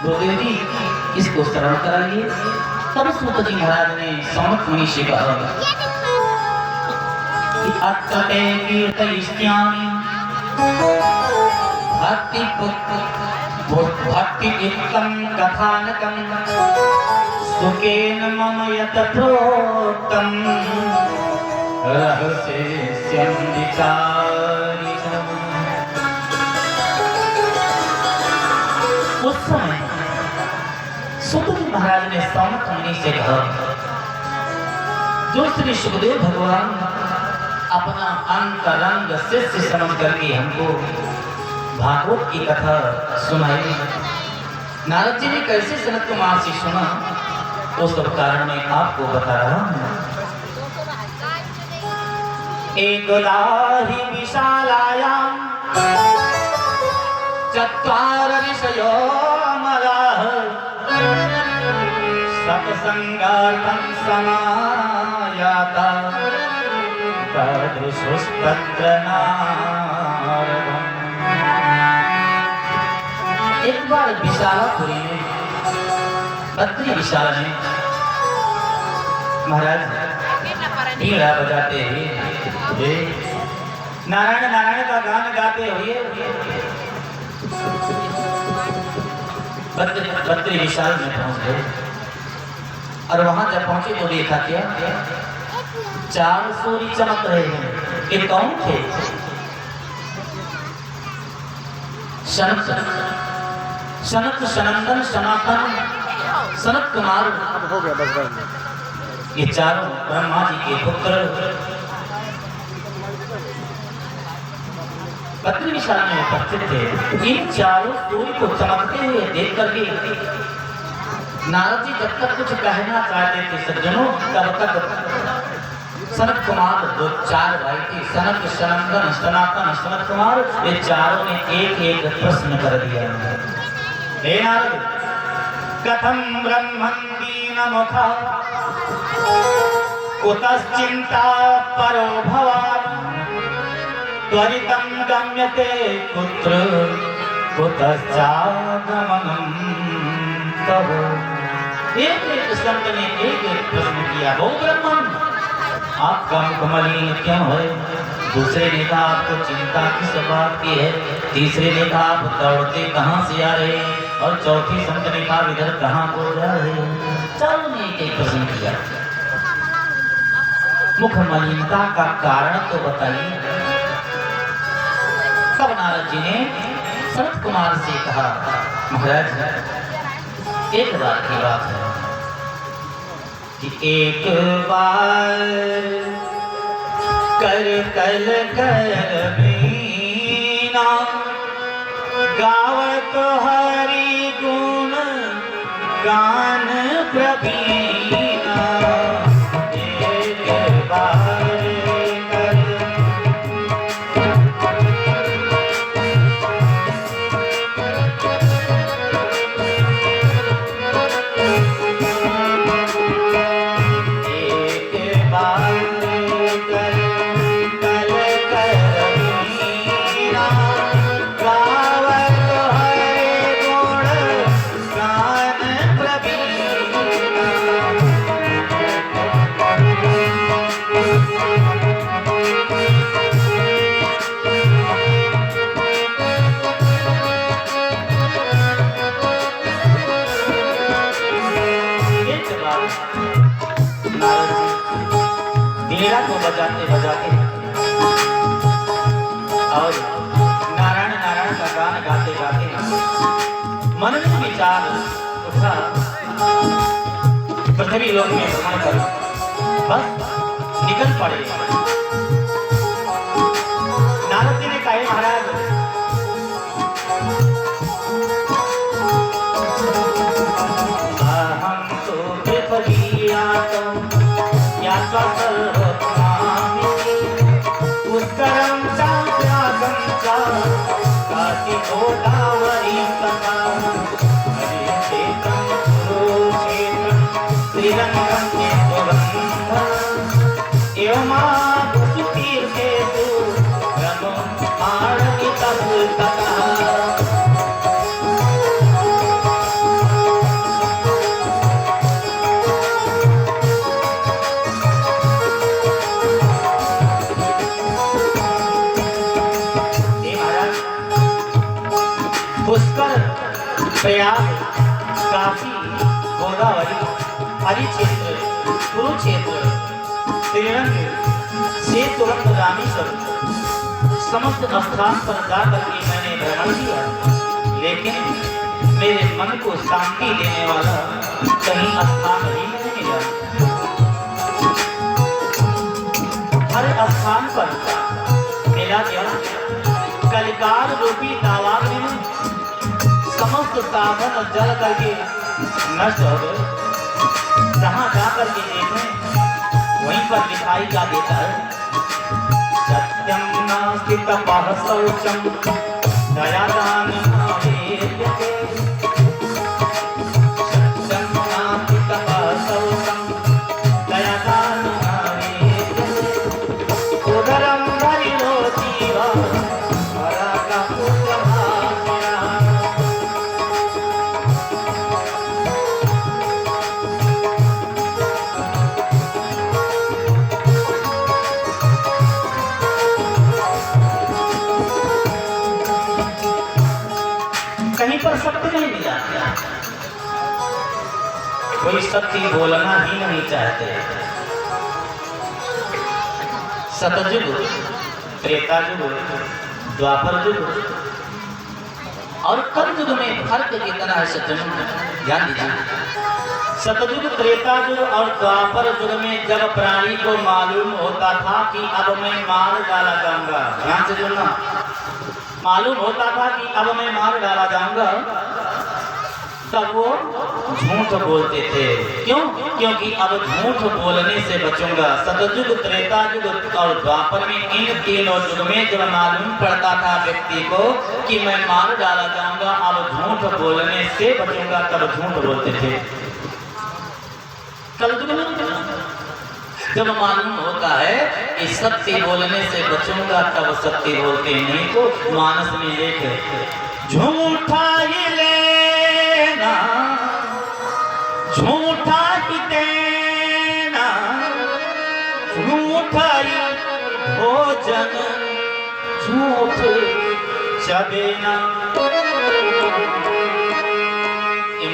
गुरुदेव जी इसको शरण कराइए। तब सूत जी महाराज ने सौनक मुनि से कहा कि अत्तते कीर्तयिष्यामि भक्ति युक्तं कथानकं सुखेन मम यत प्रोक्तं रहस्यं विचारिणम्। उस समय सूत जी महाराज ने सौनक मुनि से कहा, जो श्री सुखदेव भगवान अपना अंतरंग शिष्य समझ करके हमको भागवत की कथा सुनाई, नारद जी ने कैसे सनत कुमार से सुना, वो सब कारण मैं आपको बता रहा हूँ। एकदा हि विशालायां चत्वार ऋषयो मराः सत्संगार्थं समायाता तदृशस्तत्र नारदम्। एक बार विशालापुरी में बद्री विशाल ने महाराज बीड़ा बजाते हुए नारायण नारायण का गान गाते हुए बद्री विशाल में पहुंच गए। और वहां जब पहुंचे तो देखा क्या, 4 सूर्य चमक रहे हैं। ये कौन थे? सनत सनंदन सनातन सनत कुमार हो गया। बस ये चारों ब्रह्मा जी के पुत्र बद्री विशाल में उपस्थित थे। इन चारों सूर्य को चमकते हुए देख करके नारद जी जब तक कुछ कहना चाहते थे सज्जनों, तब तक सनत कुमार जो 4 भाई थे, सनत सनंदन सनातन सनत कुमार, ये चारों ने एक एक प्रश्न कर दिया। हे नारद, कथम ब्रह्मन् दीनमुखः कुतश्चिन्ता परो भवान् त्वरितं गम्यते कुत्र कुतश्चागमनं तव। एक एक संत ने एक एक प्रश्न किया। वो ब्रह्मन, आपका मुख मलिन क्यों है? दूसरे ने कहा आपको चिंता किस बात की है? तीसरे ने कहा आप दौड़ते कहाँ से आ रहे हैं? और चौथी संत ने कहा इधर कहाँ को जा रहे हैं? चारों ने एक प्रश्न किया। मुख मलिनता का कारण तो बताइए। तब नारद जी ने सनत कुमार से कहा, महाराज एक बार की बात है कि एक बार कर कल कर बीना गावत हरि गुण गान प्रवीणा। एक बार कर बजाते बजाते और नारायण नारायण का गान गाते गाते मन में विचार उठा, पृथ्वी लोक में भ्रमण कर बस निकल पड़े। नारद जी ने कहा, महाराज हम तो बेफलिया तो या उत्तरं चाप्यासं च काशी गोदावरी कथा हरिक्षेत्रं कुरुक्षेत्रं श्रीरङ्गं चेतुरन्धं एवमागुसुतीर्थेषु रमो आरतितस्ततः। प्रयाग, काशी, गोदावरी, हरिक्षेत्र, कुरुक्षेत्र, श्रीरंग से तुरंत रामेश्वर समस्त स्थान पर जाकर के मैंने भ्रमण किया, लेकिन मेरे मन को शांति देने वाला कहीं स्थान ही नहीं मिला। हर स्थान पर मिला क्या कलिकाल रूपी दावाग में समस्त साधन जल करके नष्ट हो गए। जहाँ जाकर के देखें वहीं पर दिखाई क्या देता है, सत्यम नास्ति तपः शौचम दया दान नावेद्यते। सत्यम नास्ति तपः शौचम दया दान नावेद्यते। उदरम भरिलो जीव हरका पुत्रभाग्या। कहीं पर सत्य नहीं मिला, कोई सत्य बोलना ही नहीं चाहते। सतयुग, त्रेता युग, द्वापर युग और कलयुग में फर्क कितना है सज्जनों, ध्यान दीजिए। सतयुग, त्रेता युग और द्वापर युग में जब प्राणी को मालूम होता था कि अब मैं मार डाला जाऊंगा, ध्यान से सुनना, मालूम होता था कि अब मैं मार डाला जाऊंगा, तब वो झूठ बोलते थे। क्यों? क्योंकि अब झूठ बोलने से बचूंगा। सतयुग, त्रेता युग और द्वापर में इन तीनों युग में जब मालूम पड़ता था व्यक्ति को कि मैं मार डाला जाऊंगा, अब झूठ बोलने से बचूंगा, तब झूठ बोलते थे। कलयुग में जब मालूम होता है कि सत्य बोलने से बचूंगा, तब सत्य बोलते, नहीं तो मानस में एक झूठा ही लेना, झूठा ही देना, झूठा ही भोजन, झूठ चबेना।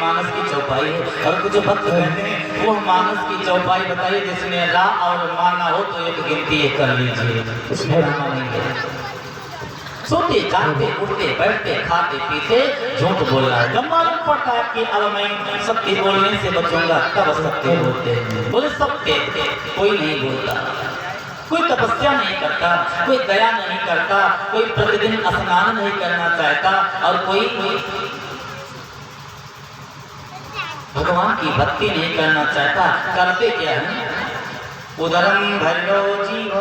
मानस की चौपाई है। और कुछ भक्त कहते हैं वो मानस की चौपाई बताइए जिसमें रा और माना हो तो एक गिनती कर लीजिए, उसमें रामा नहीं है। सोते जागते उठते बैठते खाते पीते झूठ बोल रहा है। जब मालूम पड़ता है कि अब मैं सत्य बोलने से बचूंगा, तब सत्य बोलते हैं। बोले सत्य कोई नहीं बोलता, कोई तपस्या नहीं करता, कोई दया नहीं करता, कोई प्रतिदिन स्नान नहीं करना चाहता और कोई भगवान की भक्ति नहीं करना चाहता। करते क्या है? उदरम भरो जीव,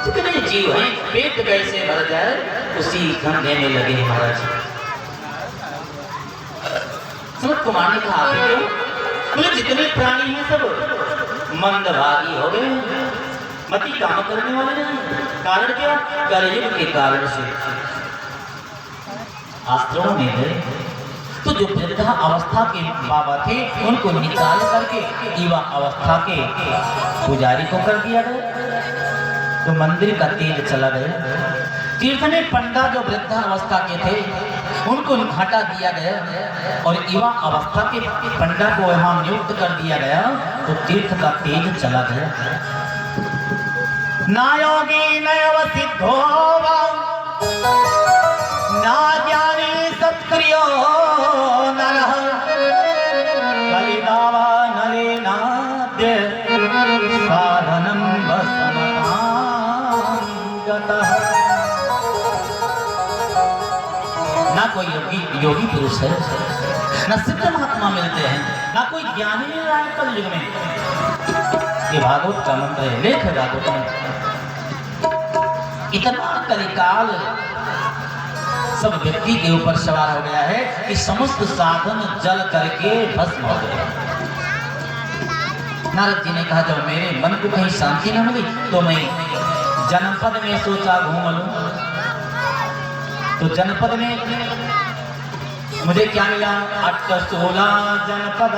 जितने जीव हैं पेट कैसे भर जाए उसी धंधे में लगे महाराज। सनत कुमार ने कहा बोले जितने प्राणी हैं सब मंदभागी हो गए, मति काम करने वाले नहीं। कारण क्या? कलयुग के कारण से आश्रमों में गए तो जो वृद्धा अवस्था के बाबा थे उनको निकाल करके युवा अवस्था के पुजारी को कर दिया गया। तो मंदिर का तेज चला गया। तीर्थ में पंडा जो वृद्धा अवस्था के थे उनको हटा दिया गया और युवा अवस्था के पंडा को वहां नियुक्त कर दिया गया। तो तीर्थ का तेज चला गया। ना योगी नैव सिद्धो ना ज्ञानी सत्क्रियो नरः कलिदावा नरेनाद्य साधनं वसमतां गतः। ना कोई योगी पुरुष है, ना सिद्ध महात्मा मिलते हैं, ना कोई ज्ञानी मिल रहा है कलयुग में। ये भागवत का मंत्र है, लेख भागवत में। इतना कलिकाल सब व्यक्ति के ऊपर सवार हो गया है कि समस्त साधन जल करके भस्म हो गए। नारद जी ने कहा जब मेरे मन को कहीं शांति न मिली तो मैं जनपद में सोचा घूम लूं। तो जनपद में मुझे क्या मिला? 8-16 जनपद,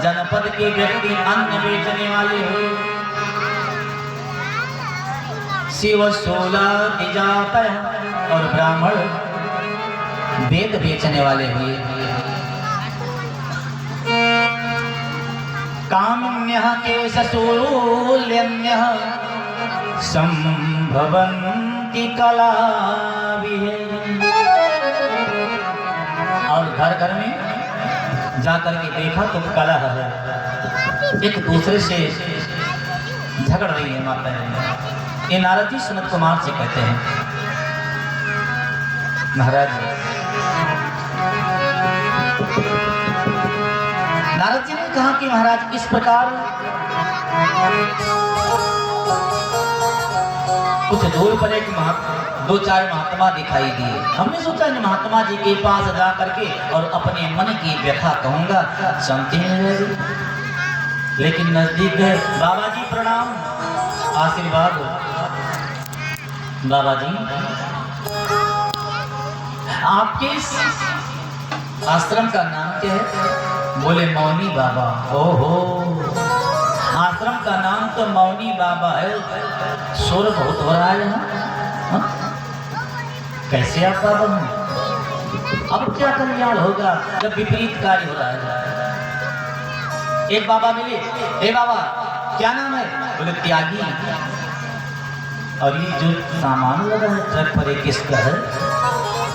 जनपद के व्यक्ति अन्न बेचने वाले हुए। शिव 16 जात और ब्राह्मण वेद बेचने वाले हुए। रम्यः केशशूल्यन्यः संभवन्ति कलाभिः। और घर घर में जाकर के देखा तो कलह है, एक दूसरे से झगड़ रही है माता है। ये नारद जी सनत कुमार से कहते हैं, महाराज नारद जी ने कहा कि महाराज इस प्रकार कुछ दूर पर एक दो चार महात्मा दिखाई दिए। हमने सोचा इन महात्मा जी के पास जा करके और अपने मन की व्यथा कहूंगा, शांति मिलेगी। लेकिन नजदीक है। बाबा जी प्रणाम, आशीर्वाद। बाबा जी आपके इस आश्रम का नाम क्या है? बोले मौनी बाबा। ओहो, आश्रम का नाम तो मौनी बाबा है, शोर बहुत हो रहा है यहाँ। कैसे आप बाबा हैं? अब क्या कल्याण होगा जब विपरीत कार्य हो रहा है। एक बाबा मिले, ए बाबा क्या नाम है? बोले त्यागी। और ये जो सामान लगा है ट्रक पर एक किसका है?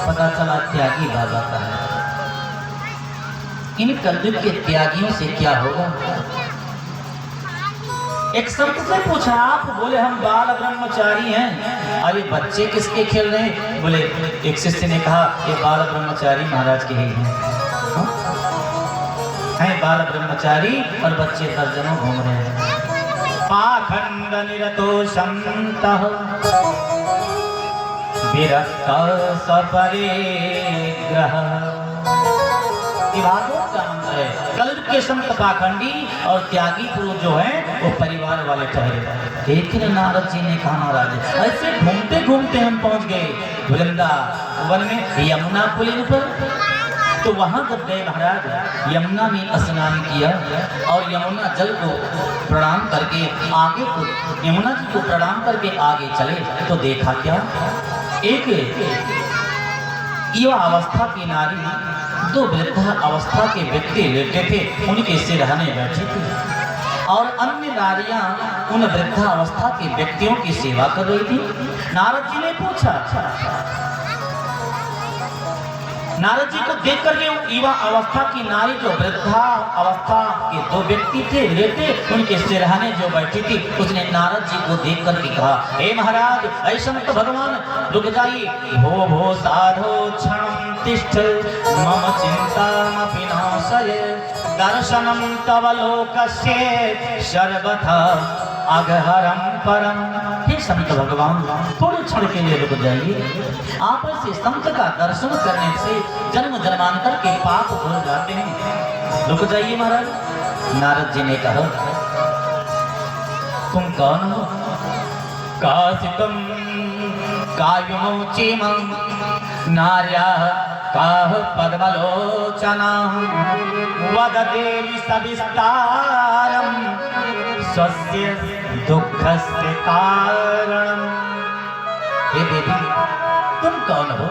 पता चला त्यागी बाबा का है। इन कलयुग के त्यागियों से क्या होगा? एक संत से पूछा आप? बोले हम बाल ब्रह्मचारी हैं। अरे बच्चे किसके खेल रहे हैं? बोले एक शिष्य ने कहा ये बाल ब्रह्मचारी महाराज के ही हैं बाल ब्रह्मचारी और बच्चे दर्जनों घूम रहे हैं। पाखंड निरतो संतः विरक्त सपरिग्रह। भागवत का मंत्र है। कलयुग के संत पाखंडी और त्यागी पुरुष जो हैं वो परिवार वाले ठहरे। लेकिन नारद जी ने कहा महाराज ऐसे घूमते घूमते हम पहुंच गए वृंदावन में यमुना पुलिन पर। तो वहां जब गए महाराज यमुना में स्नान किया और यमुना जल को प्रणाम करके आगे को यमुना जी को प्रणाम करके आगे चले तो देखा क्या, एक युवा अवस्था की नारी दो वृद्धा अवस्था के व्यक्ति लेटे थे, उनके सिरहाने बैठे थे और अन्य नारियां उन वृद्धा अवस्था के व्यक्तियों की सेवा कर रही थी। नारद जी ने पूछा, नारद जी को देख करके युवा अवस्था की नारी जो वृद्धा अवस्था के दो व्यक्ति थे लेटे उनके सिरहाने जो बैठी थी, उसने नारद जी को देख करके कहा, हे महाराज ऐसा तो भगवान रुक जाइए, भो साधो क्षणं तिष्ठ मम चिंतामपि नाशय दर्शनं तव लोकस्य सर्वथा अघहरम परम। हे संत भगवान थोड़े क्षण के लिए रुक जाइए, आप ऐसे संत का दर्शन करने से जन्म जन्मांतर के पाप भूल जाते हैं, रुक जाइए महाराज। नारद जी ने कहा, तुम कौन हो? कासितम कायुमोचिमं नार्या काह पद्मलोचना वददेवी सविस्तारम स्वस्य दुःखस्य कारणम। हे देवी तुम कौन हो?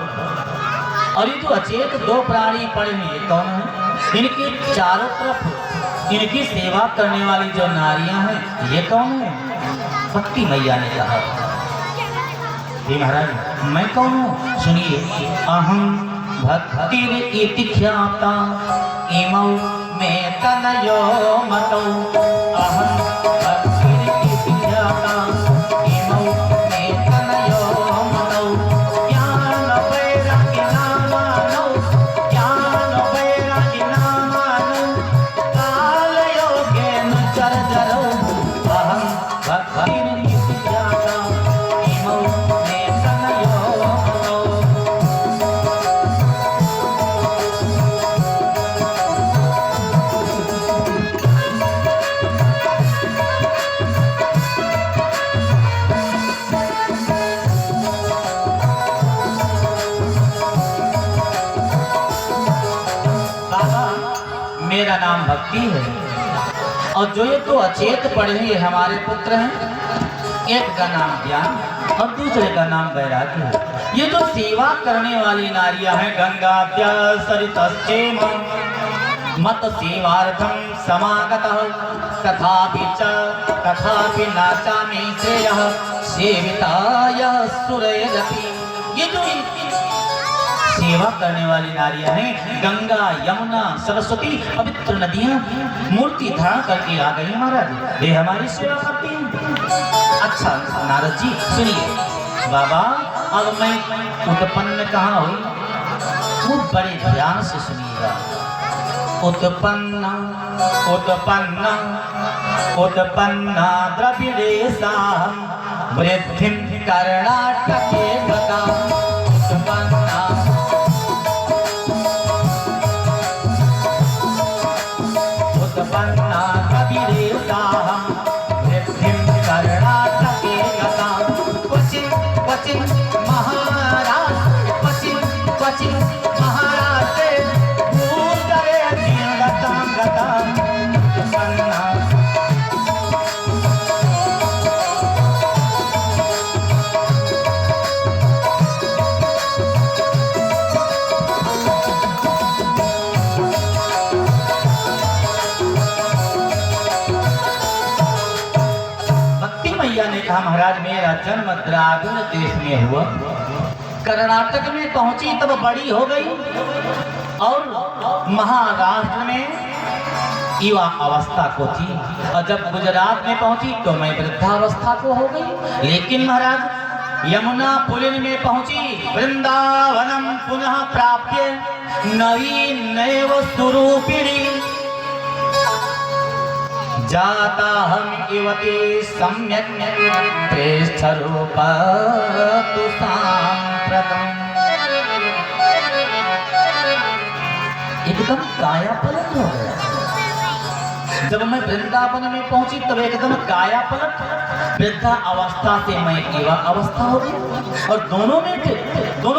और ये जो अचेत दो प्राणी पड़े हैं ये कौन है? इनके चारों तरफ इनकी सेवा करने वाली जो नारियां हैं ये कौन है? भक्ति मैया ने कहा, हे महाराज मैं कौन हूँ? सुनिए, अहम भक्तिर इति ख्याता इमौ में तनयो मतौ। अहम भक्तिर इति ख्याता इमौ में तनयो मतौ। ज्ञान वैराग्य नामानौ, ज्ञान वैराग्य नामानौ कालयोगेन चरजरौ। अहम भक्तिर इति ख्याता इमौ में तनयो मतौ। मेरा नाम भक्ति है और जो ये तो अचेत पड़े ये हमारे पुत्र हैं, एक का नाम ज्ञान और दूसरे का नाम वैराग्य है। ये जो सेवा करने वाली नारियां हैं गंगा सरितश्चेम मत सेवार्थं समागतः तथापि नाचामि श्रेयः सेविताय सुरयरपि। ये जो सेवा करने वाली नारियां हैं, गंगा यमुना सरस्वती पवित्र नदियां मूर्ति धारण करके आ गई महाराज, वे हमारी सेवा करती हैं। अच्छा नारद जी सुनिए, बाबा अब मैं उत्पन्न कहाँ हुई, वो बड़े ध्यान से सुनिएगा। उत्पन्न उत्पन्न उत्पन्ना द्रविडेशाहं वृद्धिं कर्णाटके गता। उत्पन्ना उत्पन्ना द्रविडेशाहं वृद्धिं कर्णाटके गता। क्वचित् क्वचित् महाराष्ट्रे क्वचित् महाराष्ट्रे भूतले गतां गतां उत्पन्ना। ने कहा महाराज मेरा जन्म द्राविड़ देश में हुआ, कर्नाटक में पहुंची तब बड़ी हो गई और महाराष्ट्र में युवा अवस्था को थी, और जब गुजरात में पहुंची तो मैं वृद्धावस्था को हो गई। लेकिन महाराज यमुना पुलिन में पहुंची, वृंदावनम पुनः प्राप्य नवीन नैव स्वरूपिणी जाता हम युवती सम्यक प्रेष्ठरूपतु सांप्रतम्। एकदम काया पलट हो गया। जब मैं वृंदावन में पहुंची तब एकदम काया पलट, वृद्धा अवस्था से मैं युवा अवस्था हो गई, और दोनों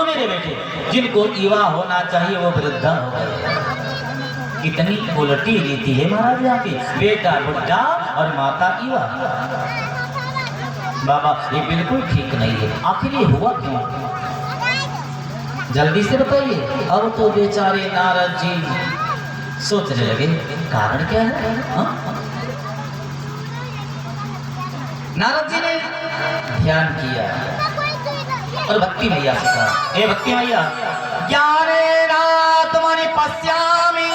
मेरे बेटे जिनको युवा होना चाहिए वो वृद्धा हो गए। कितनी उलटी रीति है महाराज यहाँ की, बेटा बुढ़ा और माता युवा। बाबा ये बिल्कुल ठीक नहीं है, आखिर ये हुआ क्यों, जल्दी से बताइए। अब तो बेचारे नारद जी सोचने लगे कारण क्या है। नारद जी ने ध्यान किया और भक्ति मैया से कहा, हे भक्ति मैया ज्ञानेन आत्मनि पश्यामि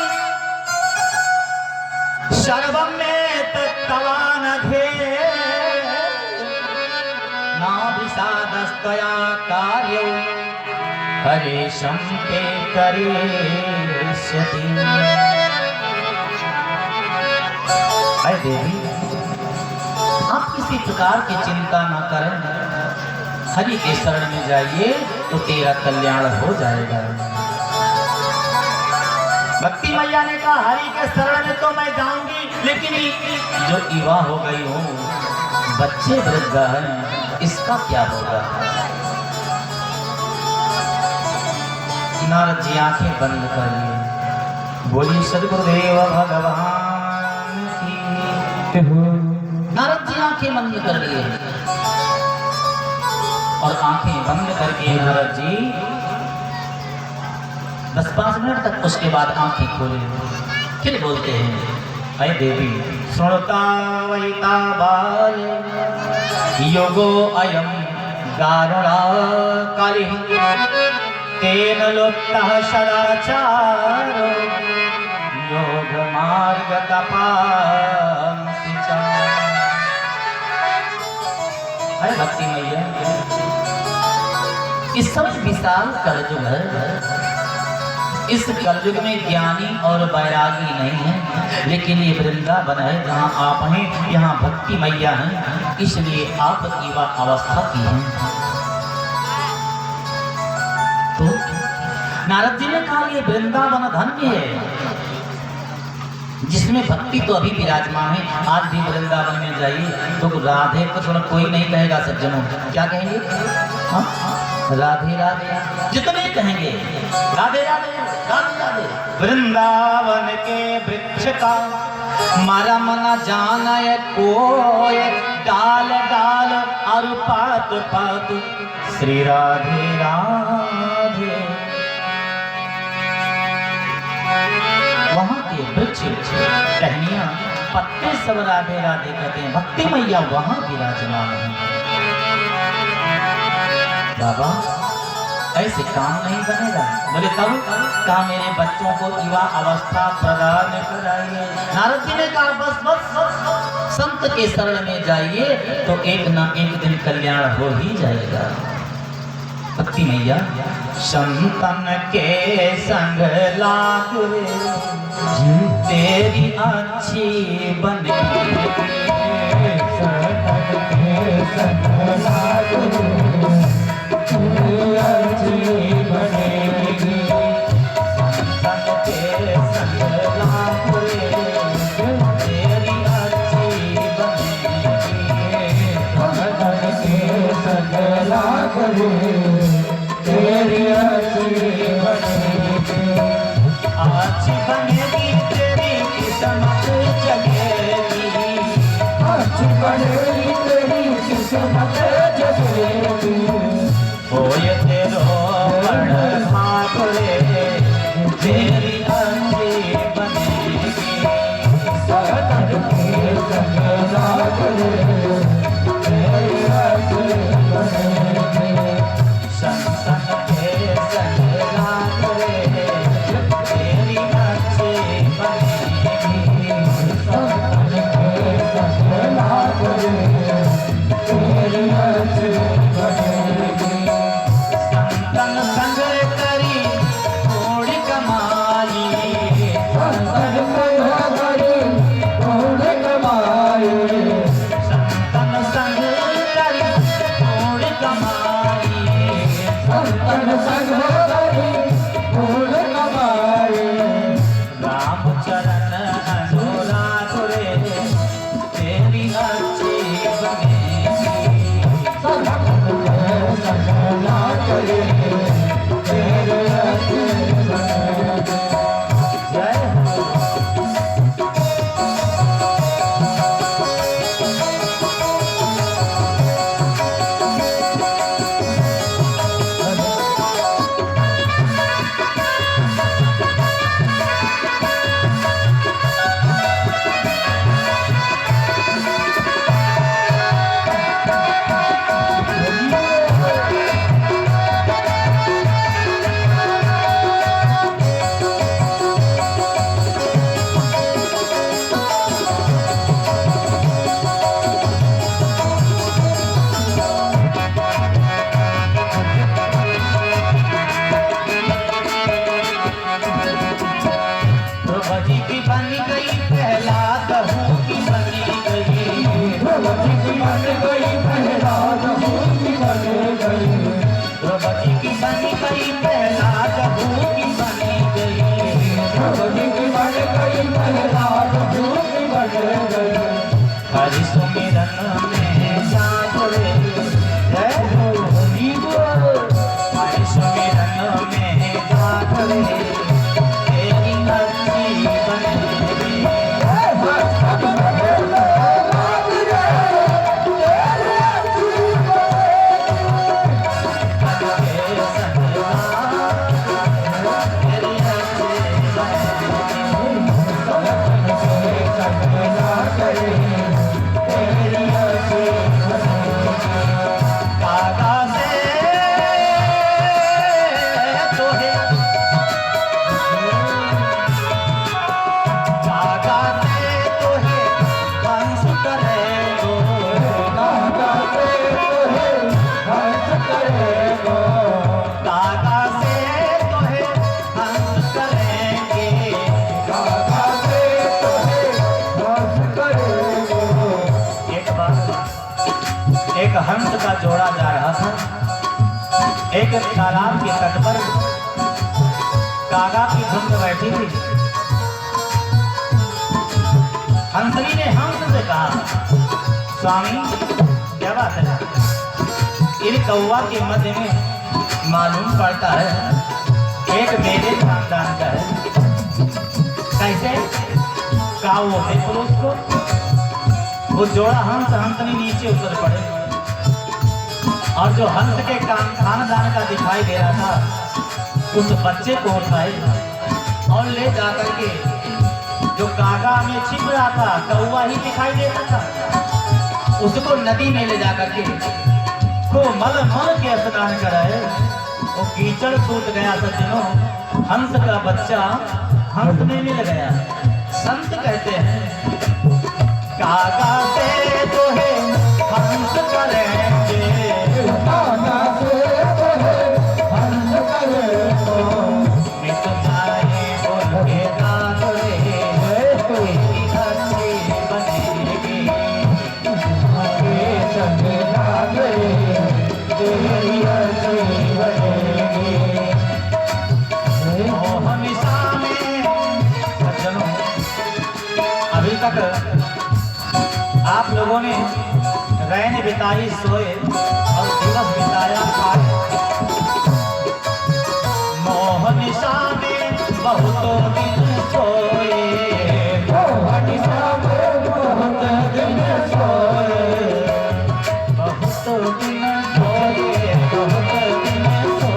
सर्वं में तत्तवानघे ना विषादस्तया कार्यो हरेशं ते करिष्यति। अरे देवी आप किसी प्रकार की चिंता न करें, हरि के शरण में जाइए तो तेरा कल्याण हो जाएगा। भक्ति मैया ने कहा हरि के शरण में तो मैं जाऊंगी, लेकिन जो युवा हो गई हूँ, बच्चे वृद्ध हैं, इसका क्या होगा। नारद जी आंखें बंद कर लिए, बोली सदगुरुदेव भगवान की। नारद जी आंखें बंद कर लिए और आंखें बंद करके नारद जी 10-5 मिनट तक उसके बाद आंखें खोले, फिर बोलते हैं अय देवी सुनता वैता बाल योगो अयम दारुणा काली तेन लुप्तः सदाचारो योग मार्ग तपांसि च। अय भक्ति मैया इस समय विशाल कलयुग है, इस कलयुग में ज्ञानी और बैरागी नहीं है, लेकिन ये वृंदावन है जहाँ आप हैं, यहाँ भक्ति मैया हैं, इसलिए आप युवा अवस्था की हैं। तो नारद जी ने कहा ये वृंदावन धन्य है जिसमें भक्ति तो अभी विराजमान है। आज भी वृंदावन में जाइए तो राधे को थोड़ा कोई नहीं कहेगा, सज्जनों क्या कहेंगे, हाँ राधे राधे, जितने कहेंगे राधे राधे राधे राधे। वृंदावन के वृक्ष का मरम न जाने कोय, डाल डाल और पात पात श्री राधे राधे। वहां के पत्ते सब राधे राधे कहते हैं, भक्ति मैया वहां विराजमान है। बाबा ऐसे काम नहीं बनेगा। बोले तब कहा मेरे बच्चों को युवा अवस्था प्रदान कराइए। नारद जी ने कहा बस बस बस संत के शरण में जाइए तो एक ना एक दिन कल्याण हो ही जाएगा। भक्ति मैया संतन के संग लाग तेरी अच्छी बनेगी, संतन के संग लाग तेरी अच्छी बनेगी, संतन के संग लाग तेरी अच्छी बनेगी, संतन के संग लाग तेरी अच्छी बनेगी, अच्छी बनेगी तेरी किस्मत जगेगी, अच्छी बनेगी तेरी किस्मत जगेगी, होए तेरो बड़ भाग रे तेरी अच्छी बनेगी, संतन के संग लाग तेरी अच्छी बनेगी, संतन के संग लाग तेरी अच्छी बनेगी, संतन के संग लाग तेरी अच्छी बनेगी, संतन संग करी थोड़ी कमाई, संतन संग करी थोड़ी कमाई, संतन संग करी थोड़ी कमाई, संतन संग करी थोड़ी कमाई, राम चरण अनुराग रे तेरी अच्छी बनेगी, संतन के संग लाग तेरी अच्छी बनेगी। जय हो। द्रौपदी की बन गई पहला बहू की बनी गई, द्रौपदी की बन गई पहला बहू की बनी गई, द्रौपदी की बन गई पहला बहू की बनी गई, द्रौपदी की बन गई पहला बहू की बनी गई, हरि सुमिरन में जाग रे जय हो हरि बोल, हरि सुमिरन में जाग रे तेरी अच्छी बनेगी, एक हंस का जोड़ा जा रहा था। एक तालाब के तट पर कागा की झुंड बैठी थी। हंसनी ने हंस से कहा, स्वामी क्या बात है, इन कौवा के मध्य में मालूम पड़ता है एक मेरे खानदान का है। कैसे कहा वो देखो उसको, वो जोड़ा हंस हंसनी नीचे उतर पड़े और जो हंस के खानदान का दिखाई दे रहा था उस बच्चे को उठाए और ले जाकर के जो कागा में छिप रहा था, कौवा ही दिखाई देता था। उसको नदी में ले जाकर के को मल के स्नान कराए। वो कीचड़ छूट गया सज्जनों, हंस का बच्चा हंस में मिल गया। संत कहते हैं कागा से तो है हंस करेंगे, कागा से तो है हंस करेंगे, मैं तो चाहे बोल के गात रे कोई अच्छी बनेगी, आगे चले जागे तेरी अच्छी बनेगी। ओ हमेशा में सज्जनों, अभी तक आप लोगों ने रैन बिताई सोए और दिवस बिताया खाए। मोह निशा में बहुत दिन सोए, मोह निशा में बहुत दिन सोए, बहुत दिन सोए, बहुत दिन सोए,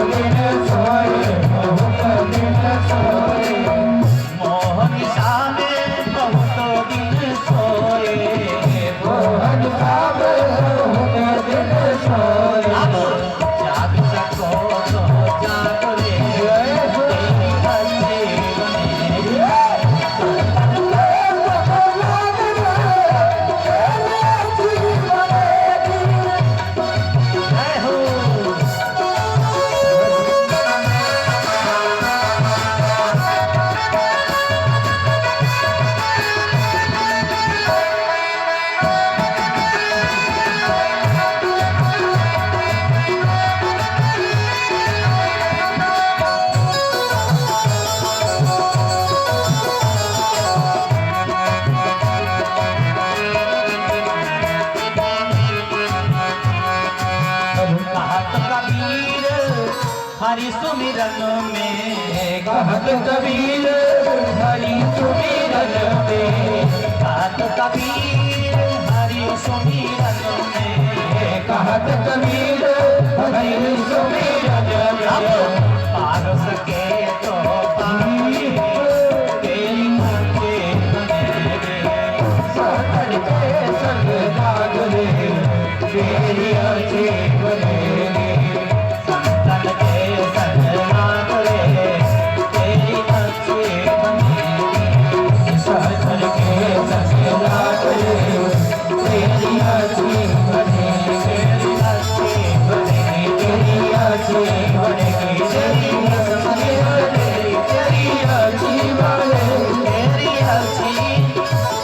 बहुत दिन सोए, बहुत दिन सोए। मोह निशा में बहुत दिन सोए, मोह निशा में बहुत दिन सोए। अब जाग सको तो जाग रे, तेरी हंसी बनेगी। जय हो। कहत कबीर हरि सुमिरन में, कहत कबीर हरि सुमिरन में, कहत कबीर हरि सुमिरन में, कहत कबीर हरि सुमिरन में। पार सके तो पाए तेरी मुझे बनेगी, सतन के संग लाग रे तेरी अच्छी बनेगी, संतन के संग लाग रे तेरी अच्छी बनेगी, सतन के संग लाग रे तेरी अच्छी बनेगी, तेरी अच्छी बनेगी, तेरी अच्छी बनेगी, तेरी अच्छी बनेगी, तेरी अच्छी बनेगी, तेरी अच्छी,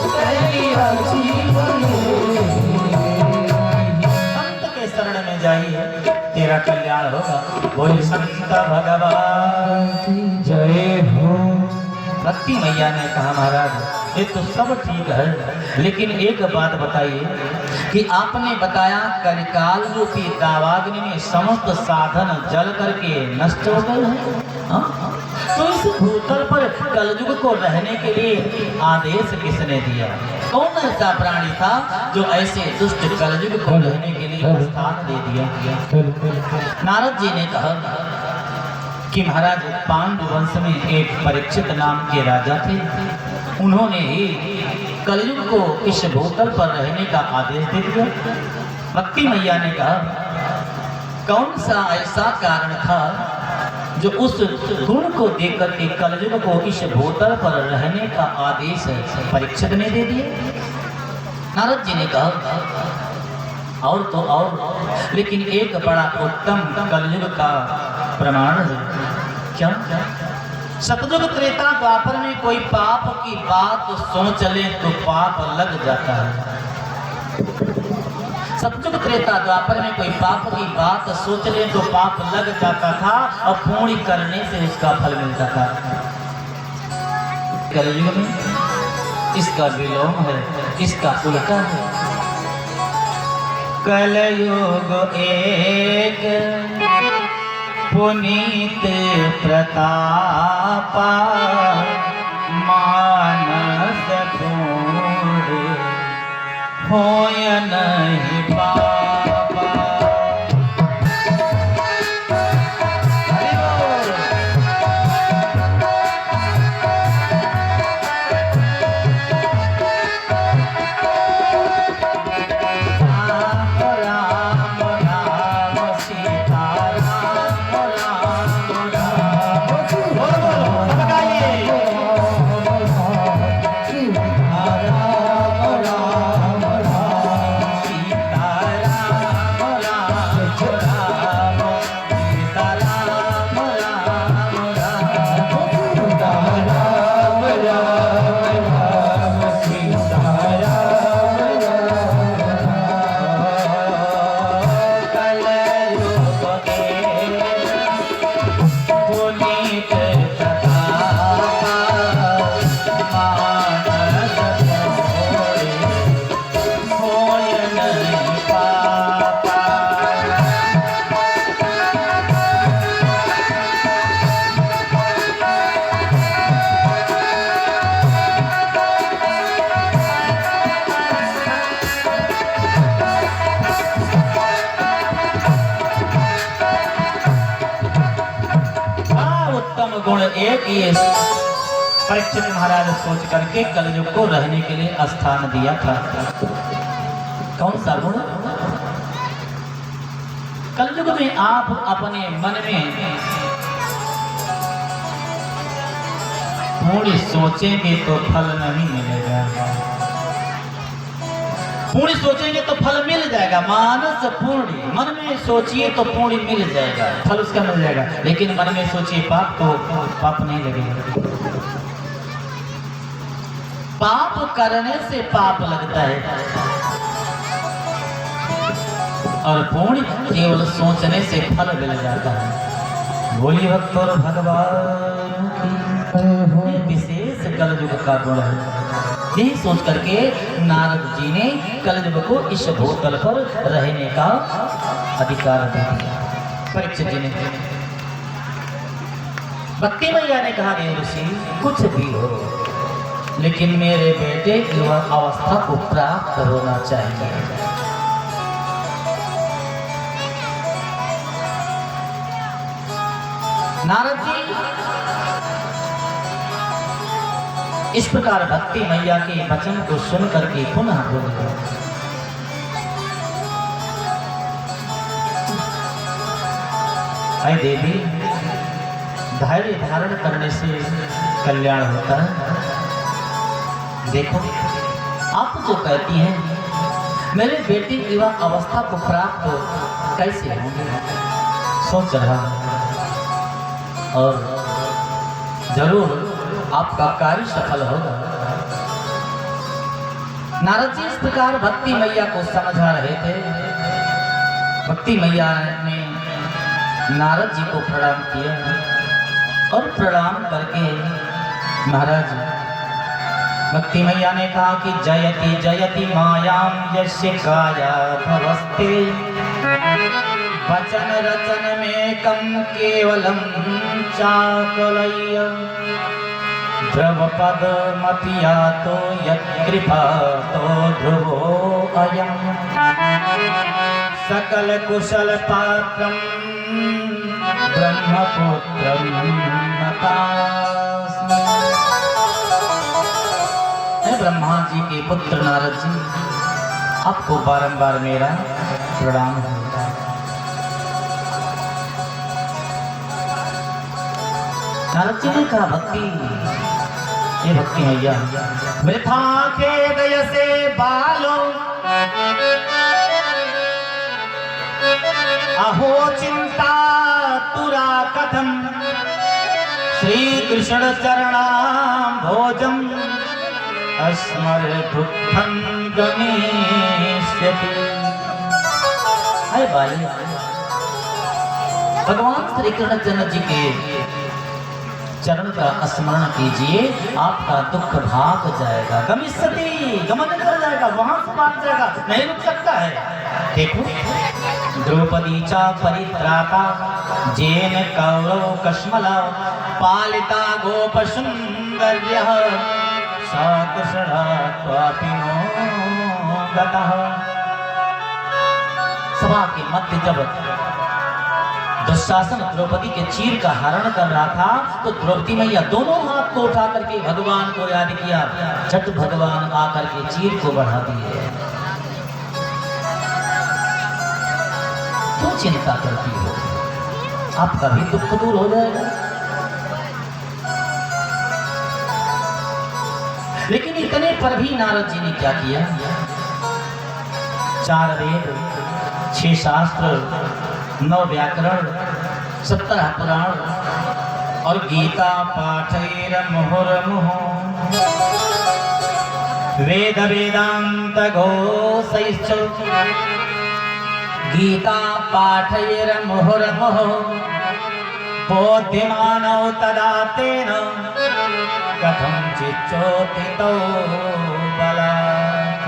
तेरी अच्छी बनेगी। संत के शरण में जाइए, तेरा कल्याण होगा। बोल संत भगवान की जय हो। भक्ति मैया ने कहा महाराज ये तो सब ठीक है, लेकिन एक बात बताइए कि आपने बताया कलिकाल रूपी दावाग्नि में समस्त साधन जल करके नष्ट हो गए हैं। हाँ? तो इस भूतल पर कलयुग को रहने के लिए आदेश किसने दिया? कौन ऐसा प्राणी था जो ऐसे दुष्ट कलयुग को रहने के लिए स्थान दे दिया? नारद जी ने कहा कि महाराज पांडु वंश में एक परीक्षित नाम के राजा थे। उन्होंने ही कलयुग को इस भूतल पर रहने का आदेश दे दिया। भक्ति मैया ने कहा कौन सा ऐसा कारण था जो उस गुण को देखकर के कलयुग को इस भूतल पर रहने का आदेश परीक्षित ने दे दिया? नारद जी ने कहा और तो और, लेकिन एक बड़ा उत्तम कलयुग का प्रमाण है। क्या? सतयुग त्रेता द्वापर में कोई पाप की बात सुन चले तो पाप लग जाता है। सतयुग त्रेता द्वापर में कोई पाप की बात सोच ले तो पाप लग जाता था और पुण्य करने से उसका फल मिलता था। कलयुग में इसका विलोम है, इसका उल्टा है। कलयुग एक पुनीत प्रतापा, मानस पूर्ण होय नहीं पापा। हरि बोल। एक ये परीक्षित महाराज सोच करके कलयुग को रहने के लिए स्थान दिया था। कौन सा गुण? कलयुग में आप अपने मन में पूर्ण सोचेंगे तो फल नहीं मिलेगा, पूर्ण सोचेंगे तो फल मिल जाएगा। मानस पूर्ण, मन में सोचिए तो पूर्ण मिल जाएगा, फल उसका मिल जाएगा। लेकिन मन में सोचिए पाप तो पाप नहीं लगेगा। पाप करने से पाप लगता है और पूर्ण केवल सोचने से फल मिल जाता है। बोलिए भक्त और भगवान की विशेष कलयुग का गुण है। यही सोच करके नारद जी ने कलयुग को इस भूतल पर रहने का अधिकार दे दिया। परीक्षित जी ने, भक्ति मैया ने कहा देव ऋषि कुछ भी हो, लेकिन मेरे बेटे युवा अवस्था को प्राप्त होना चाहिए। नारद जी इस प्रकार भक्ति मैया के वचन को सुन करके पुनः बोले, ऐ देवी, धैर्य धारण करने से कल्याण होता है। देखो आप जो कहती हैं मेरे बेटी विवाह अवस्था को प्राप्त कैसे होंगे, सोच रहा और जरूर आपका कार्य सफल होगा। नारद जी इस प्रकार भक्ति मैया को समझा रहे थे। भक्ति मैया ने नारद जी को प्रणाम किया और प्रणाम करके महाराज भक्ति मैया ने कहा कि जयति जयति मायाम यस्य काया भवस्ते वचन रचन में कम केवलम चाकलय्य ध्रुवपद मतिया तो यत्कृपा तो ध्रुवो अयम सकल कुशल पात्रम ब्रह्मपुत्रम नतास्मि। ब्रह्मा जी के पुत्र नारद जी, आपको बारंबार मेरा प्रणाम है। नारद जी ने कहा भक्ति, ये भक्ति मैया वृथा खेदय से बालो अहो चिंता तुरा कथम श्री कृष्ण चरणाम भोजम अस्मर दुःखं गमिष्यति। हाय बाली, भगवान श्री कृष्ण जी के चरण का स्मरण कीजिए, आपका दुख भाग जाएगा। गमिष्यति, गमन कर जाएगा, वहां से भाग जाएगा, नहीं रुक सकता है। देखो द्रौपदी चा परित्राता जेन कौरव कश्मला पालिता गोप सुंदर्यः सा कृष्णा त्वापिनो गतः। सभा के मध्य जब दुशासन द्रौपदी के चीर का हरण कर रहा था तो द्रौपदी मैया दोनों हाथ को उठा करके भगवान को याद किया। झट भगवान आकर के चीर को बढ़ा दिए। क्यों चिंता करती हो, आपका भी दुख दूर हो जाएगा। लेकिन इतने पर भी नारद जी ने क्या किया, 4 वेद, 6 शास्त्र, 9 व्याकरण, 17 पुराण और गीता पाठैर मुहुर्मुहुः वेद वेदांत घोषैश्च गीता पाठैर मुहुर्मुहुः बोध्यमानौ तदा तेन कथं चिच्चोतितो बलात्।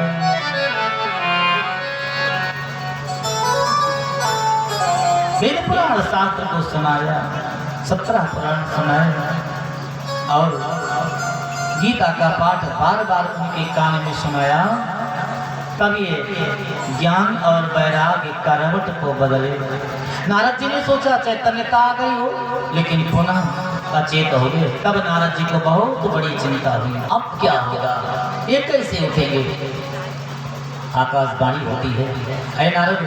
वेद पुराण शास्त्र को सुनाया, 17 पुराण सुनाया और गीता का पाठ बार बार उनके कान में सुनाया। तब ये ज्ञान और वैराग्य करवट को बदले। नारद जी ने सोचा चैतन्यता आ गई हो, लेकिन पुनः अचेत हो गए। तब नारद जी को बहुत बड़ी चिंता हुई, अब क्या होगा, ये कैसे उठेंगे। आकाशवाणी होती है, ऐ नारद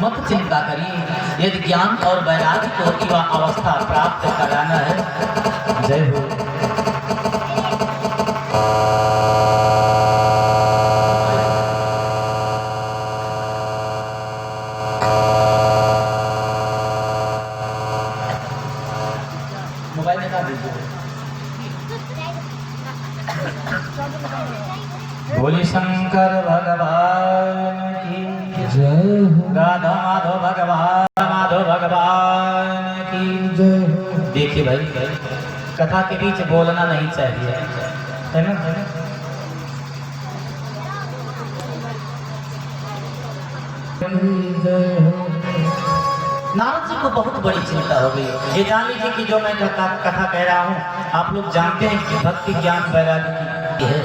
मत चिंता करिए, यदि ज्ञान और वैराग्य को युवा अवस्था प्राप्त कराना है। जय हो। मोबाइल निकाल दीजिए। बोली शंकर भगवान की जय हो, राधा माधव भगवान की जय हो। देखिए भाई, कथा के बीच बोलना नहीं चाहिए, है ना। नारद जी को बहुत बड़ी चिंता हो गई। ये जान लीजिए कि जो मैं कथा कह रहा हूँ, आप लोग जानते हैं कि भक्ति ज्ञान वैराग्य की है,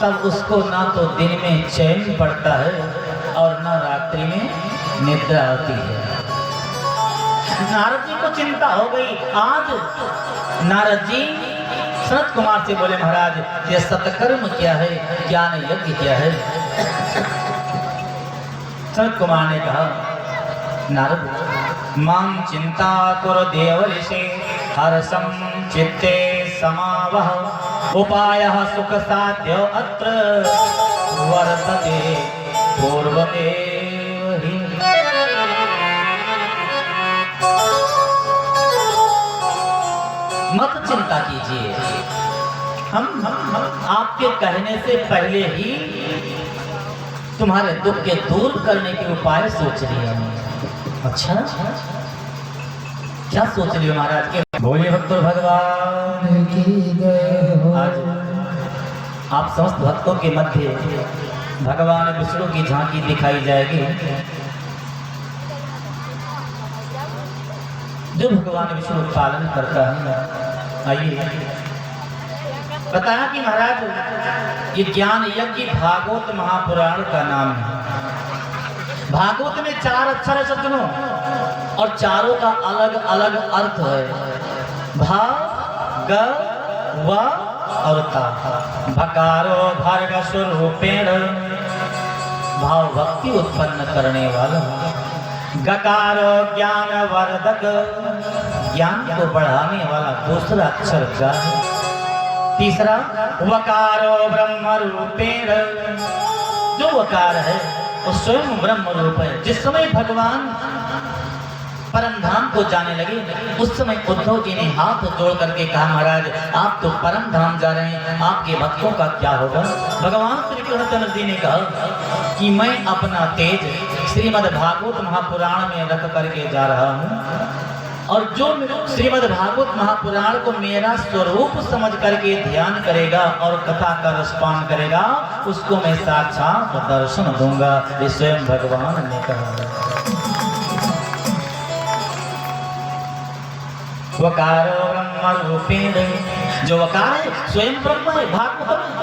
तब उसको ना तो दिन में चैन पड़ता है और ना रात्रि में निद्रा आती है। नारद जी को चिंता हो गई। आज नारद जी सनत कुमार से बोले, महाराज ये सत्कर्म क्या है, ज्ञान यज्ञ क्या है। सनत कुमार ने कहा, नारद मां चिंता कुरु देवऋषि हर्षं चित्ते समावह उपायः सुख साध्य अत्र वर्तते पूर्वमेव हि। मत चिंता कीजिए, हम आपके कहने से पहले ही तुम्हारे दुख के दूर करने के उपाय सोच लिए हैं। अच्छा, क्या सोच लियो महाराज के। बोलिए भक्तों भगवान की जय हो। आज आप समस्त भक्तों के मध्य भगवान विष्णु की झांकी दिखाई जाएगी। जो भगवान विष्णु पालन करता है, आइए बताया कि महाराज ये ज्ञान यज्ञ भागवत महापुराण का नाम है। भागवत में 4 अक्षर है सज्जनों, और चारों का अलग अलग अर्थ है। भा ग व और ता। भकारो भर्ग स्वरूपेण, भाव भक्ति उत्पन्न करने वाला। गकारो ज्ञान वर्धक, ज्ञान को बढ़ाने वाला दूसरा अक्षर का। तीसरा वकारो ब्रह्म रूपेण, जो वकार है वो स्वयं ब्रह्म रूप है। जिस समय भगवान परम धाम को जाने लगे, उस समय उद्धव जी ने हाथ जोड़ करके कहा, महाराज आप तो परम धाम जा रहे हैं, आपके भक्तों का क्या होगा। भगवान श्री कृष्ण जी ने कहा कि मैं अपना तेज श्रीमद् भागवत महापुराण में रख करके जा रहा हूँ, और जो श्रीमद् भागवत महापुराण को मेरा स्वरूप समझ करके ध्यान करेगा और कथा का रसपान करेगा, उसको मैं साक्षात दर्शन दूंगा। ये स्वयं भगवान ने कहा। वकारो ब्रह्म रूपेण, जो वकार है स्वयं ब्रह्म है भागवत में।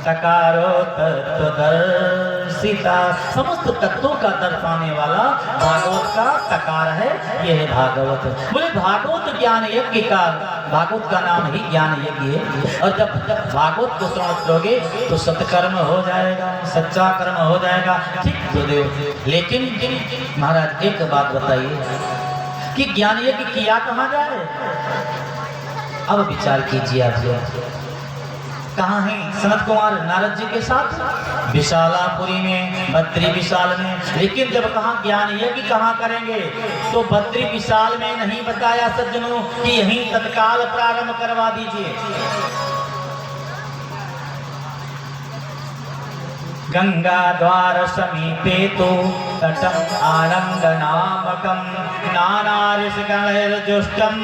तकारो तत्वदर्शिता, समस्त तत्वों का दर्शाने वाला भागवत का तकार है, यह है भागवत। बोले भागवत ज्ञान यज्ञ का, भागवत का नाम ही ज्ञान यज्ञ है। और जब भागवत को समझ लोगे तो सत्कर्म हो जाएगा, सच्चा कर्म हो जाएगा। ठीक गुरुदेव, लेकिन महाराज एक बात बताइए कि ज्ञान यज्ञ किया कहाँ जाए। अब विचार कीजिए आप, कहाँ है सनत कुमार नारद जी के साथ? विशालापुरी में, बद्री विशाल में। लेकिन जब कहा ज्ञान यज्ञ कहाँ करेंगे, तो बद्री विशाल में नहीं बताया सज्जनों कि यहीं तत्काल प्रारंभ करवा दीजिए। गंगा द्वार समीपे तो तटम आनंद नामकम नाना ऋषिगणैर्जुष्टम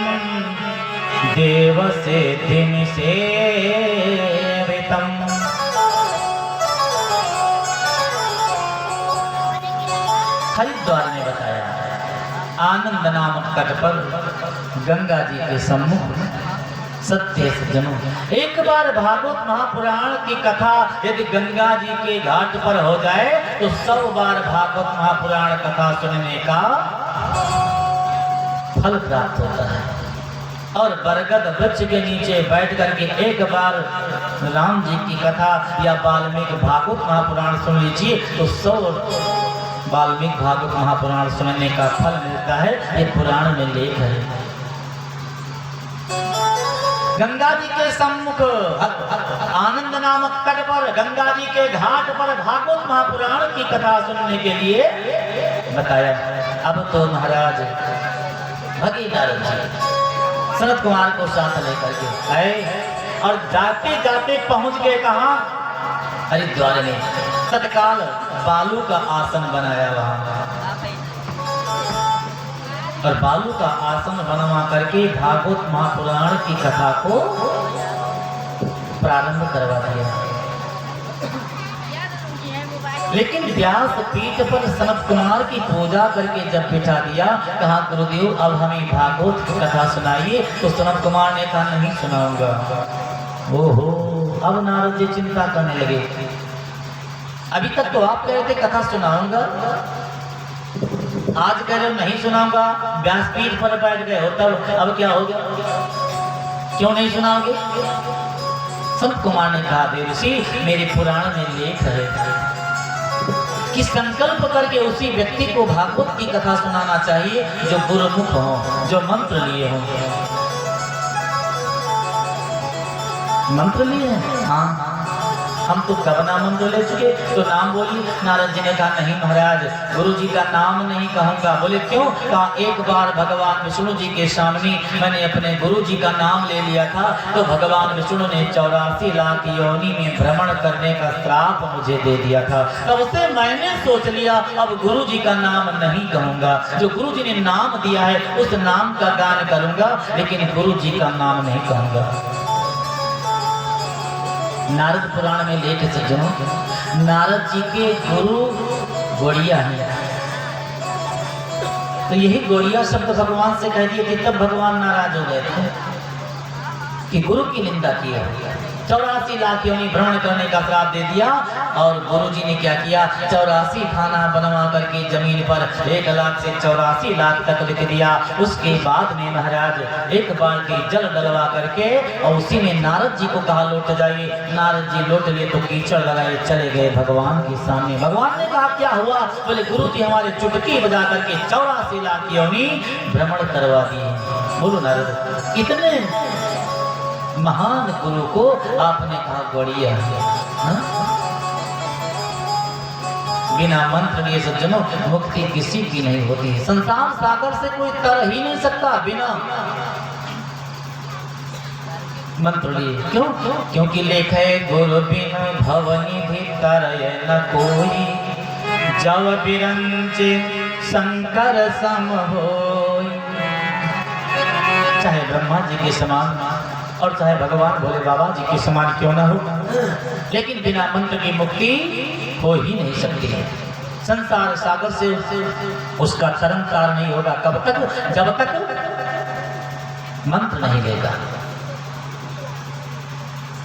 देव से दिन से हरिद्वार ने बताया, आनंद नामक तट पर गंगा जी के सम्मुख सत्य सज्जनों, एक बार भागवत महापुराण की कथा यदि गंगा जी के घाट पर हो जाए तो 100 बार भागवत महापुराण कथा सुनने का फल प्राप्त होता है। और बरगद वृक्ष के नीचे बैठ करके एक बार राम जी की कथा या वाल्मीकि भागवत महापुराण सुन लीजिए तो 100 वाल्मीकि भागवत महापुराण सुनने का फल मिलता है। ये पुराण में लेख है। गंगा जी के सम्मुख आनंद नामक तट पर, गंगा जी के घाट पर भागवत महापुराण की कथा सुनने के लिए बताया। अब तो महाराज भगी नारद जी सनत कुमार को साथ लेकर के आए और जाते जाते पहुंच गए कहाँ? हरिद्वार में। तत्काल बालू का आसन बनाया वहां और बालू का आसन बनवा करके भागवत महापुराण की कथा को प्रारंभ करवा दिया। लेकिन व्यास पीठ पर सनत कुमार की पूजा करके जब बिठा दिया, कहा गुरुदेव अब हमें भागवत की कथा सुनाइए। तो सनत कुमार ने कहा नहीं सुनाऊंगा। ओहो, अब नारद जी चिंता करने लगे। अभी तक तो आप कह रहे थे कथा सुनाऊंगा, आज कह रहे हो नहीं सुनाऊंगा। व्यासपीठ पर बैठ गए हो तब अब क्या हो गया? क्यों नहीं सुनाओगे? संत कुमार ने कहा देव ऋषि मेरे पुराण में लेख है कि संकल्प करके उसी व्यक्ति को भागवत की कथा सुनाना चाहिए जो गुरुमुख हो, जो मंत्र लिए हो। मंत्र लिए हैं? हाँ, हम तो कवना मंत्र ले चुके, तो नाम बोलिए। नारद जी ने कहा नहीं महाराज, गुरु जी का नाम नहीं कहूंगा। बोले क्यों? कहा एक बार भगवान विष्णु जी के सामने मैंने अपने गुरु जी का नाम ले लिया था, तो भगवान विष्णु ने 84 लाख योनि में भ्रमण करने का श्राप मुझे दे दिया था। तब से मैंने सोच लिया अब गुरु जी का नाम नहीं कहूंगा। जो गुरु जी ने नाम दिया है उस नाम का गान करूंगा, लेकिन गुरु जी का नाम नहीं कहूंगा। नारद पुराण में लेख सज्जनों, नारद जी के गुरु गोड़िया है। तो यही गोड़िया शब्द भगवान से कह दिए थे, तब भगवान नाराज हो गए थे कि गुरु की निंदा की है। 84 लाख योनि भ्रमण करने का श्राप दे दिया। और गुरु जी ने क्या किया? 84 खाना बनवा करके जमीन पर 1 लाख से 84 लाख तक लिख दिया। उसके बाद में महाराज एक बाल्टी जल डलवा करके और उसी में नारद जी को कहा लौट जाइए। नारद जी लौट लिए तो कीचड़ लगाए चले गए भगवान के सामने। भगवान ने कहा क्या हुआ? बोले गुरु जी हमारे चुटकी बजा करके 84 लाख योनि भ्रमण करवा दिए। बोलो नारद, इतने महान गुरु को आपने कहा गोड़िया। बिना मंत्र लिए सज्जनों मुक्ति किसी की नहीं होती है। संसार सागर से कोई तर ही नहीं सकता बिना मंत्र लिए। क्यों? क्योंकि लेखे गुरु बिन भवनी भीतर न कोई, जव बिरंचे शंकर सम होई। चाहे ब्रह्मा जी के समान और चाहे भगवान भोले बाबा जी के समान क्यों ना हो, लेकिन बिना मंत्र की मुक्ति हो ही नहीं सकती है। संसार सागर से उसका तरंग तार नहीं होगा। कब तक? जब तक मंत्र नहीं लेगा।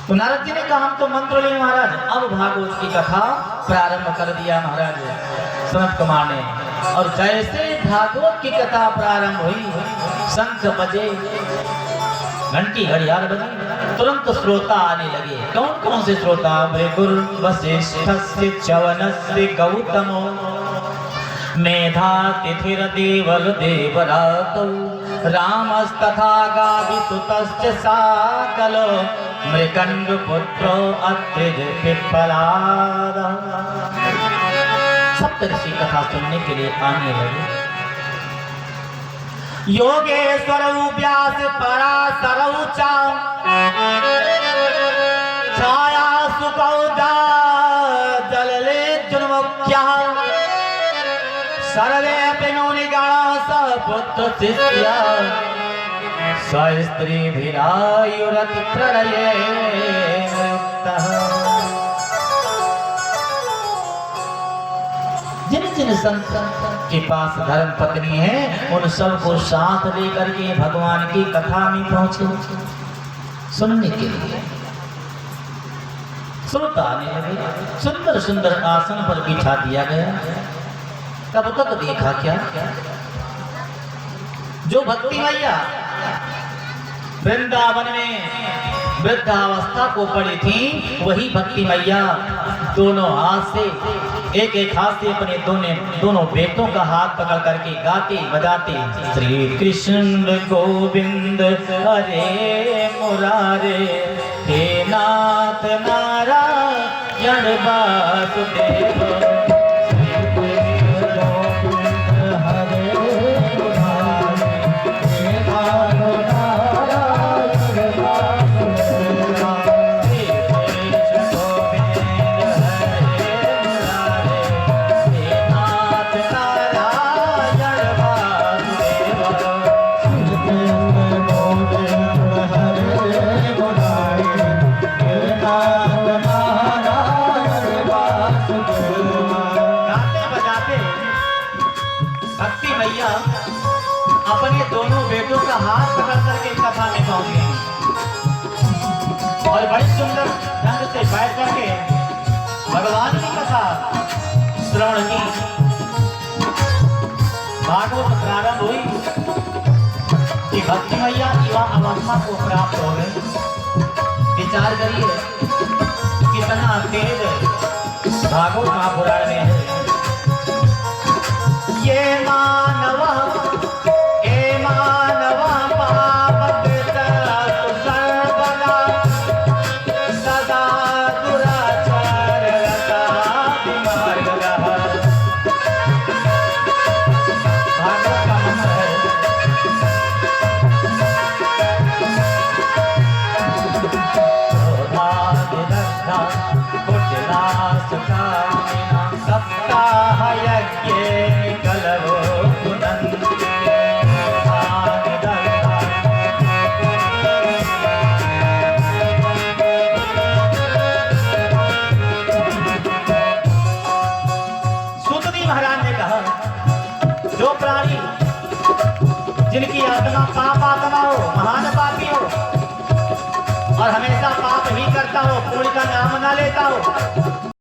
तो नारद जी ने कहा हम तो मंत्र लिए महाराज। अब भागवत की कथा प्रारंभ कर दिया महाराज सनत कुमार ने। और जैसे भागवत की कथा प्रारंभ हुई, शंख बजे, घंटी घड़ियाल बजी, तुरंत श्रोता आने लगे। कौन कौन से श्रोता? भृगुर वसिष्ठस्य च्यवनस्य गौतमो, मेधा तिथिर देवल देवरातौ, रामस्तथा गादिसुतश्च साकलो, मृकंड पुत्रो अत्रिज पिप्पलाद। सप्तऋषि कथा सुनने के लिए आने लगे। योगेश्वर व्यास पराशर छाया सुकौदा जलले जुन्मुख्या, सर्वे पिनोनिगणा सपुत्र शिष्या, स्वस्त्रीभिरायुरति प्रणयेन युक्तः। जिन जिन संत के पास धर्म पत्नी है उन सबको साथ लेकर के भगवान की कथा में पहुंचे सुनने के लिए। श्रोता आने लगे। सुंदर सुंदर आसन पर बिठा दिया गया। तब तक देखा क्या? जो भक्ति मैया वृंदावन में वृद्धावस्था को पड़ी थी, वही भक्ति मैया दोनों हाथ से एक एक हाथ से अपने दोनों बेटों का हाथ पकड़ करके गाते बजाते श्री कृष्ण गोविंद हरे मुरारे हे नाथ नारायण वासुदेव। अपने दोनों बेटों का हाथ पकड़ करके कथा में पहुंच गए और बड़ी सुंदर ढंग से बैठ करके भगवान की कथा श्रवण की। भागवत प्रारंभ हुई कि भक्ति मैया युवा अवस्था को प्राप्त हो गए। विचार करिए कितना तेज भागवत महापुराण में है। ये मानवा जिनकी आत्मा पाप आत्मा हो, महान पापी हो और हमेशा पाप ही करता हो, पुण्य का नाम ना लेता हो,